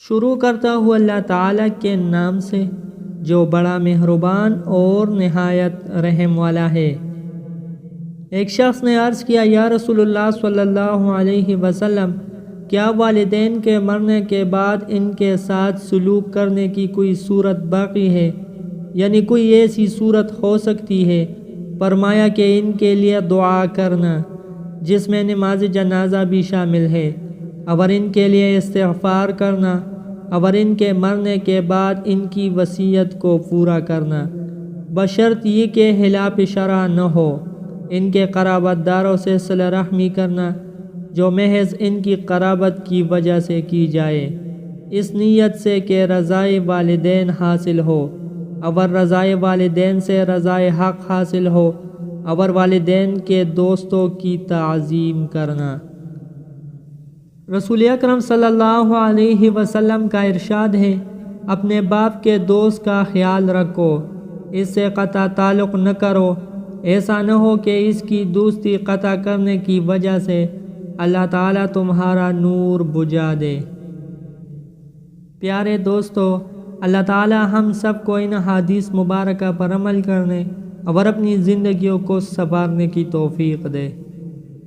شروع کرتا ہوں اللہ تعالیٰ کے نام سے جو بڑا مہربان اور نہایت رحم والا ہے۔ ایک شخص نے عرض کیا، یا رسول اللہ صلی اللہ علیہ وسلم، کیا والدین کے مرنے کے بعد ان کے ساتھ سلوک کرنے کی کوئی صورت باقی ہے؟ یعنی کوئی ایسی صورت ہو سکتی ہے؟ فرمایا کہ ان کے لیے دعا کرنا، جس میں نماز جنازہ بھی شامل ہے، اور ان کے لیے استغفار کرنا، اور ان کے مرنے کے بعد ان کی وصیت کو پورا کرنا، بشرط یہ کہ خلاف شرع نہ ہو۔ ان کے قرابت داروں سے صلہ رحمی کرنا جو محض ان کی قرابت کی وجہ سے کی جائے، اس نیت سے کہ رضائے والدین حاصل ہو، اور رضائے والدین سے رضائے حق حاصل ہو، اور والدین کے دوستوں کی تعظیم کرنا۔ رسول اکرم صلی اللہ علیہ وسلم کا ارشاد ہے، اپنے باپ کے دوست کا خیال رکھو، اس سے قطع تعلق نہ کرو، ایسا نہ ہو کہ اس کی دوستی قطع کرنے کی وجہ سے اللہ تعالیٰ تمہارا نور بجھا دے۔ پیارے دوستو، اللہ تعالیٰ ہم سب کو ان حدیث مبارکہ پر عمل کرنے اور اپنی زندگیوں کو سنوارنے کی توفیق دے۔